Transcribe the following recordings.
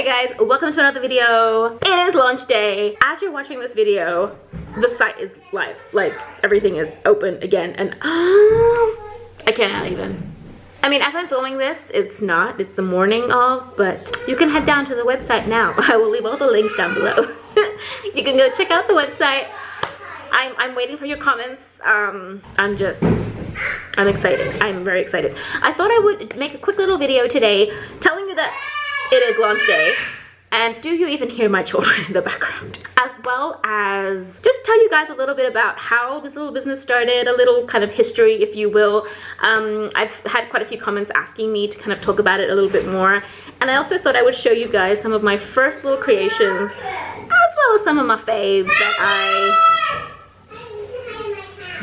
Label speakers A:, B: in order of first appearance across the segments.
A: guys, welcome to another video. It is launch day. As you're watching this video, the site is live. Like, everything is open again, and I cannot even. I mean, as I'm filming this, it's the morning of, but you can head down to the website now. I will leave all the links down below. You can go check out the website. I'm waiting for your comments. I'm excited. I'm very excited. I thought I would make a quick little video today telling you that it is launch day. And do you even hear my children in the background? As well as just tell you guys a little bit about how this little business started, a little kind of history, if you will. I've had quite a few comments asking me to kind of talk about it a little bit more. And I also thought I would show you guys some of my first little creations, as well as some of my faves that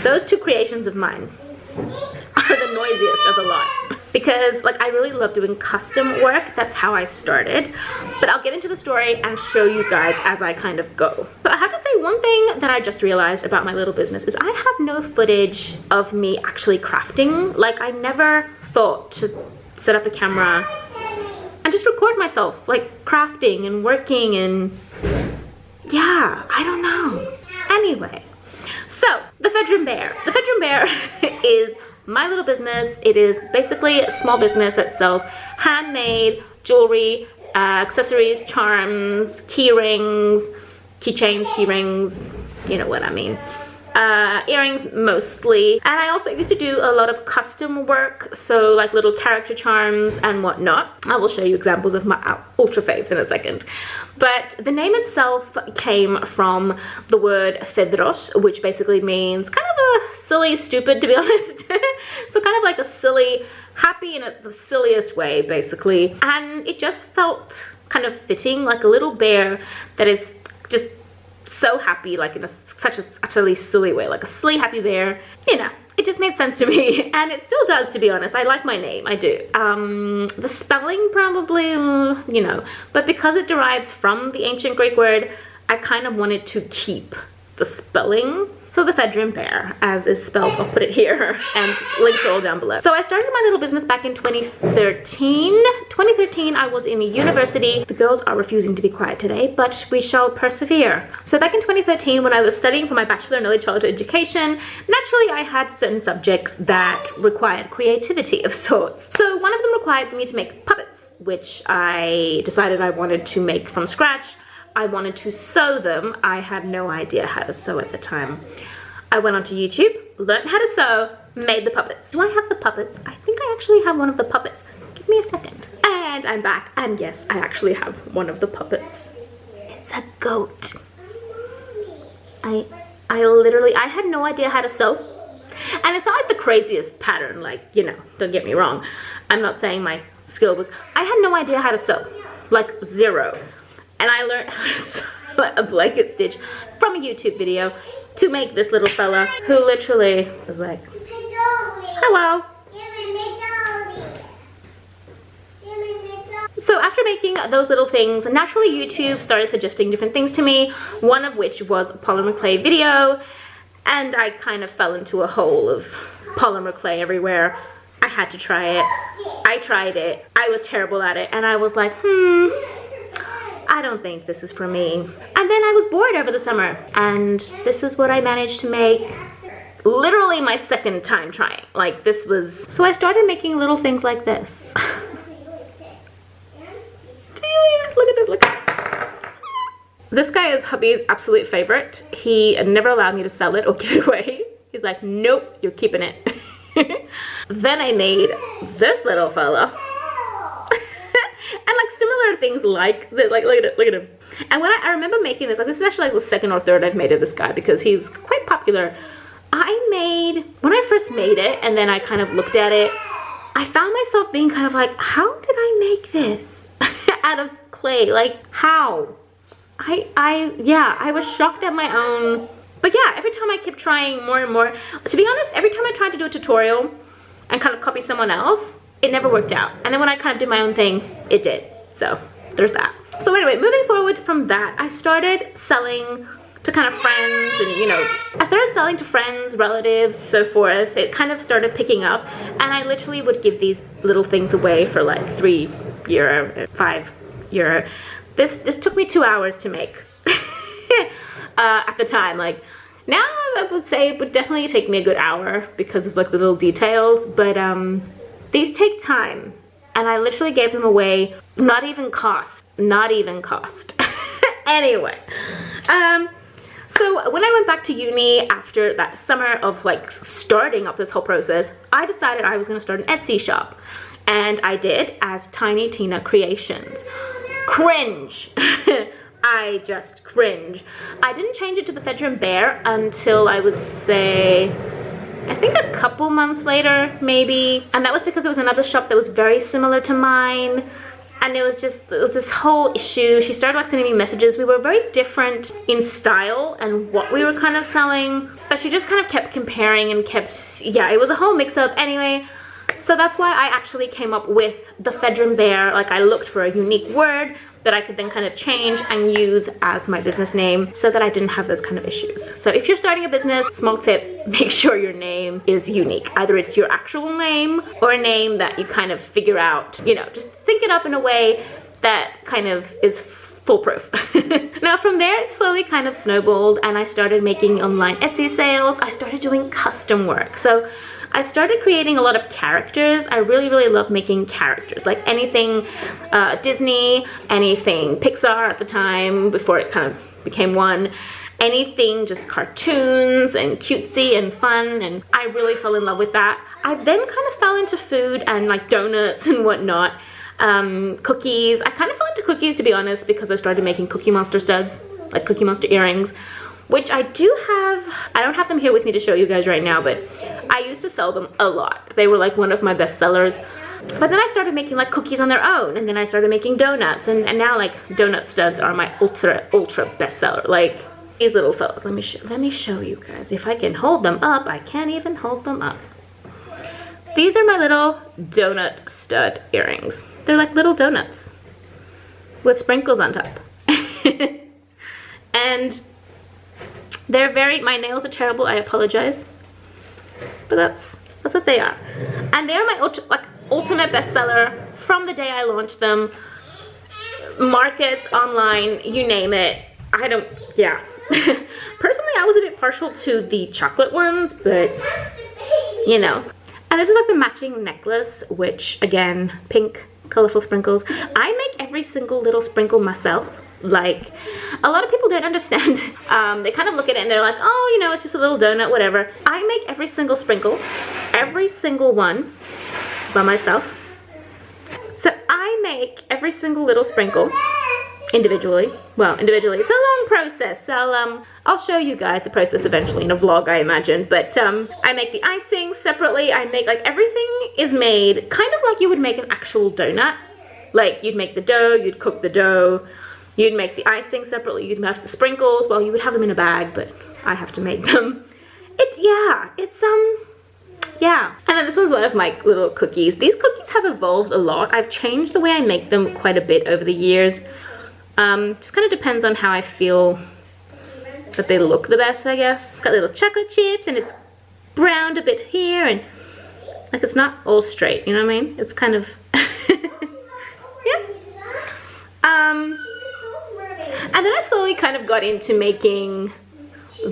A: those two creations of mine are the noisiest of the lot. Because like I really love doing custom work. That's how I started. But I'll get into the story and show you guys as I kind of go. So I have to say, one thing that I just realized about my little business is I have no footage of me actually crafting. Like, I never thought to set up a camera and just record myself like crafting and working, and yeah, I don't know. Anyway, so the Bedroom Bear. The Bedroom Bear is my little business. It is basically a small business that sells handmade jewelry, accessories, charms, key rings, keychains, key rings, you know what I mean. Earrings mostly. And I also used to do a lot of custom work, so like little character charms and whatnot. I will show you examples of my ultra faves in a second. But the name itself came from the word Fedros, which basically means kind of a silly, stupid, to be honest. So kind of like a silly, happy in the silliest way, basically. And it just felt kind of fitting, like a little bear that is just so happy, like in such a utterly silly way, like a silly happy bear. You know, it just made sense to me, and it still does, to be honest. I like my name, I do. The spelling probably, you know, but because it derives from the ancient Greek word, I kind of wanted to keep the spelling. So the Bedroom Bear, as is spelled, I'll put it here, and links are all down below. So I started my little business back in 2013. 2013, I was in university. The girls are refusing to be quiet today, but we shall persevere. So back in 2013, when I was studying for my Bachelor in Early Childhood Education, naturally I had certain subjects that required creativity of sorts. So one of them required me to make puppets, which I decided I wanted to make from scratch. I wanted to sew them. I had no idea how to sew at the time. I went onto YouTube, learned how to sew, made the puppets. Do I have the puppets? I think I actually have one of the puppets. Give me a second. And I'm back, and yes, I actually have one of the puppets. It's a goat. I had no idea how to sew. And it's not like the craziest pattern, like, you know, don't get me wrong. I'm not saying my skill was, I had no idea how to sew, like zero. And I learned how to sew a blanket stitch from a YouTube video to make this little fella who literally was like, hello. So after making those little things, naturally YouTube started suggesting different things to me, one of which was polymer clay video, and I kind of fell into a hole of polymer clay everywhere. I had to try it. I tried it. I was terrible at it, and I was like, I don't think this is for me. And then I was bored over the summer, and this is what I managed to make. Literally my second time trying. Like, this was... So I started making little things like this. Look at this, look at this. This guy is hubby's absolute favorite. He never allowed me to sell it or give it away. He's like, nope, you're keeping it. Then I made this little fella. And like similar things like that, like look at him. And when I remember making this, like this is actually like the second or third I've made of this guy because he's quite popular. When I first made it and then I kind of looked at it, I found myself being kind of like, how did I make this out of clay? Like, how? I was shocked at my own. But yeah, every time I kept trying more and more. To be honest, every time I tried to do a tutorial and kind of copy someone else, it never worked out. And then when I kind of did my own thing, it did. So there's that. So anyway, moving forward from that, I started selling to kind of friends, and you know, I started selling to friends, relatives, so forth. It kind of started picking up, and I literally would give these little things away for like €3, €5, this took me 2 hours to make at the time. Like now I would say it would definitely take me a good hour because of like the little details, but these take time, and I literally gave them away, not even cost. Anyway, so when I went back to uni after that summer of like starting up this whole process, I decided I was going to start an Etsy shop, and I did, as Tiny Tina Creations. Cringe. I just cringe. I didn't change it to the Fedrin Bear until I would say, I think a couple months later, maybe. And that was because there was another shop that was very similar to mine. And it was this whole issue. She started like sending me messages. We were very different in style and what we were kind of selling. But she just kind of kept comparing and yeah, it was a whole mix up. Anyway, so that's why I actually came up with the Fedrin Bear. Like I looked for a unique word that I could then kind of change and use as my business name so that I didn't have those kind of issues. So if you're starting a business, small tip, make sure your name is unique. Either it's your actual name or a name that you kind of figure out, you know, just think it up in a way that kind of is foolproof. Now from there it slowly kind of snowballed, and I started making online Etsy sales. I started doing custom work. So I started creating a lot of characters. I really love making characters, like anything Disney, anything Pixar at the time before it kind of became one, anything just cartoons and cutesy and fun, and I really fell in love with that. I then kind of fell into food and like donuts and whatnot, cookies. I kind of fell into cookies, to be honest, because I started making Cookie Monster studs, like Cookie Monster earrings, which I do have. I don't have them here with me to show you guys right now, but I used to sell them a lot. They were like one of my best sellers. But then I started making like cookies on their own, and then I started making donuts, and now like donut studs are my ultra bestseller. Like these little fellas. Let me show you guys. If I can hold them up, I can't even hold them up. These are my little donut stud earrings. They're like little donuts with sprinkles on top. And they're my nails are terrible, I apologize. But that's what they are. And they are my ultimate bestseller from the day I launched them. Markets, online, you name it. Yeah. Personally, I was a bit partial to the chocolate ones, but you know. And this is like the matching necklace, which again, pink, colorful sprinkles. I make every single little sprinkle myself. Like, a lot of people don't understand. They kind of look at it and they're like, oh, you know, it's just a little donut, whatever. I make every single sprinkle, every single one by myself. So I make every single little sprinkle individually. Well, individually. It's a long process. So I'll show you guys the process eventually in a vlog, I imagine. But I make the icing separately. I make, like, everything is made kind of like you would make an actual donut. Like, you'd make the dough, you'd cook the dough, you'd make the icing separately, you'd have the sprinkles. Well, you would have them in a bag, but I have to make them. Yeah. And then this one's one of my little cookies. These cookies have evolved a lot. I've changed the way I make them quite a bit over the years. Just kind of depends on how I feel that they look the best, I guess. It's got little chocolate chips, and it's browned a bit here, and like it's not all straight, you know what I mean? It's kind of, yeah. And then I slowly kind of got into making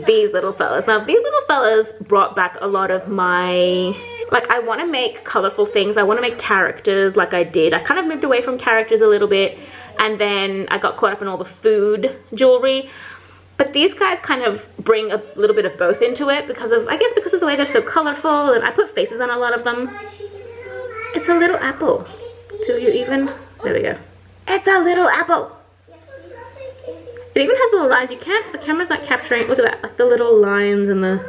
A: these little fellas. Now these little fellas brought back a lot of my, like, I want to make colorful things. I want to make characters like I did. I kind of moved away from characters a little bit, and then I got caught up in all the food jewelry. But these guys kind of bring a little bit of both into it because of, I guess because of the way they're so colorful, and I put faces on a lot of them. It's a little apple. Do you even? There we go. It's a little apple. It even has little lines. You can't, the camera's not capturing, look at that, like the little lines and the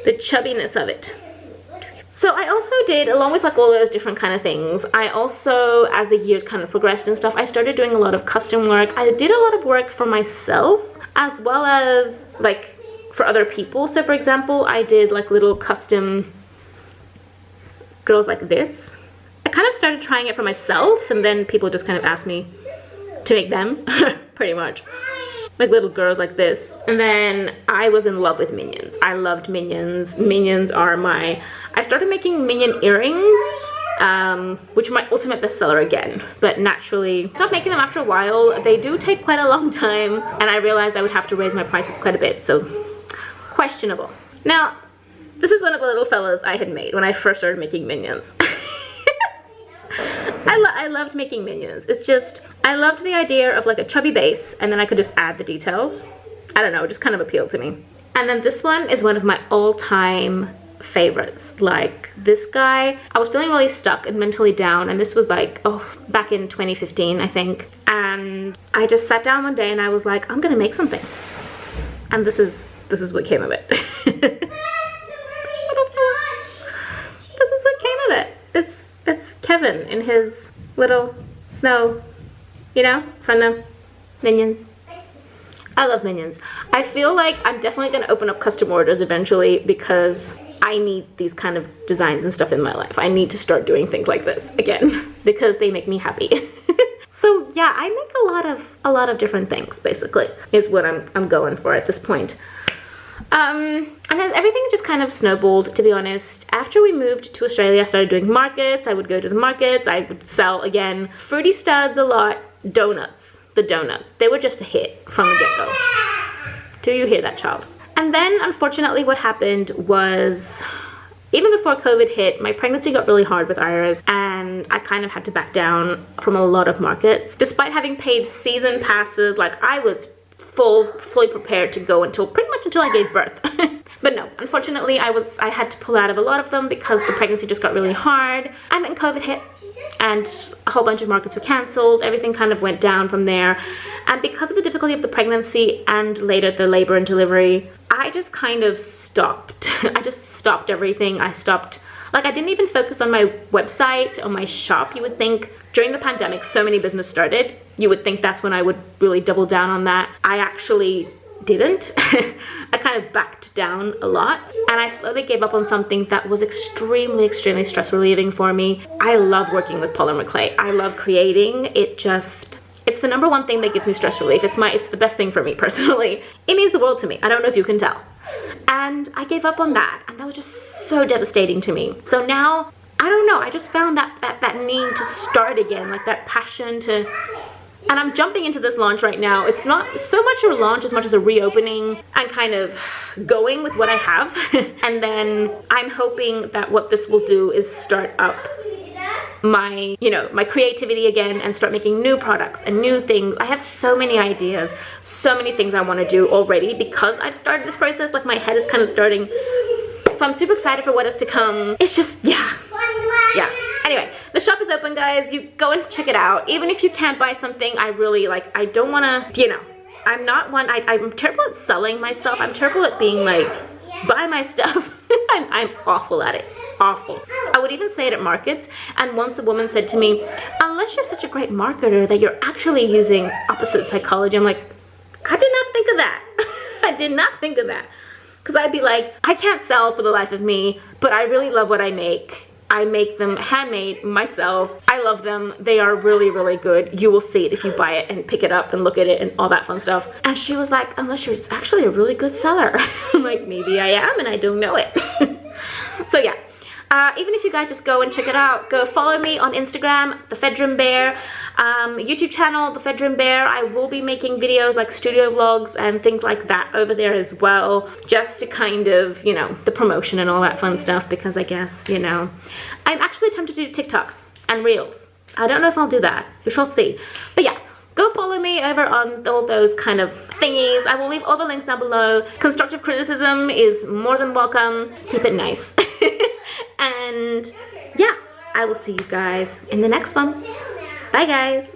A: chubbiness of it. So I also did, along with like all those different kind of things, I also, as the years kind of progressed and stuff, I started doing a lot of custom work. I did a lot of work for myself as well as like for other people. So for example, I did like little custom girls like this. I kind of started trying it for myself, and then people just kind of asked me to make them, pretty much. Like little girls like this. And then I was in love with Minions. I loved Minions. Minions are my, I started making Minion earrings which my ultimate bestseller again, but naturally stopped making them after a while. They do take quite a long time, and I realized I would have to raise my prices quite a bit, so questionable. Now, this is one of the little fellas I had made when I first started making minions. I loved making minions. It's just, I loved the idea of like a chubby base, and then I could just add the details. I don't know, it just kind of appealed to me. And then this one is one of my all-time favorites. Like this guy, I was feeling really stuck and mentally down, and this was like, oh, back in 2015, I think. And I just sat down one day and I was like, I'm gonna make something. And this is what came of it. This is what came of it. It's Kevin in his little snow, you know, from the Minions. I love Minions. I feel like I'm definitely going to open up custom orders eventually because I need these kind of designs and stuff in my life. I need to start doing things like this again because they make me happy. So yeah, I make a lot of different things basically is what I'm going for at this point. And then everything just kind of snowballed, to be honest. After we moved to Australia, I started doing markets. I would go to the markets. I would sell, again, fruity studs a lot, donuts. The donuts. They were just a hit from the get-go. Do you hear that, child? And then, unfortunately, what happened was, even before COVID hit, my pregnancy got really hard with Iris, and I kind of had to back down from a lot of markets. Despite having paid season passes, like I was fully prepared to go pretty much until I gave birth. But no, unfortunately I had to pull out of a lot of them because the pregnancy just got really hard, and then COVID hit and a whole bunch of markets were cancelled. Everything kind of went down from there, and because of the difficulty of the pregnancy and later the labor and delivery, I just kind of stopped. I just stopped everything. I stopped, like I didn't even focus on my website, on my shop. You would think during the pandemic so many businesses started, you would think that's when I would really double down on that. I actually didn't. I kind of backed down a lot, and I slowly gave up on something that was extremely stress relieving for me. I love working with polymer clay. I love creating. It's the number one thing that gives me stress relief. It's the best thing for me personally. It means the world to me. I don't know if you can tell. And I gave up on that, and that was just so devastating to me. So now, I don't know, I just found that need to start again, like that passion to, and I'm jumping into this launch right now. It's not so much a launch as much as a reopening and kind of going with what I have. And then I'm hoping that what this will do is start up my, you know, my creativity again and start making new products and new things. I have so many ideas, so many things I want to do already because I've started this process. Like my head is kind of starting. So I'm super excited for what is to come. It's just, yeah. Anyway, the shop is open, guys. You go and check it out. Even if you can't buy something, I really, like, I don't want to, you know, I'm not one, I'm terrible at selling myself. I'm terrible at being like, buy my stuff. I'm awful at it. Awful. I would even say it at markets, and once a woman said to me, unless you're such a great marketer that you're actually using opposite psychology, I'm like, I did not think of that. I did not think of that. Because I'd be like, I can't sell for the life of me, but I really love what I make. I make them handmade myself. I love them. They are really good. You will see it if you buy it and pick it up and look at it and all that fun stuff. And she was like, unless you're actually a really good seller. I'm like, maybe I am and I don't know it. So yeah. Even if you guys just go and check it out, go follow me on Instagram, The Fedram Bear, YouTube channel, The Fedram Bear. I will be making videos like studio vlogs and things like that over there as well, just to kind of, you know, the promotion and all that fun stuff, because I guess, you know, I'm actually tempted to do TikToks and Reels. I don't know if I'll do that. We shall see. But yeah. Go follow me over on all those kind of thingies. I will leave all the links down below. Constructive criticism is more than welcome. Keep it nice. And yeah, I will see you guys in the next one. Bye, guys.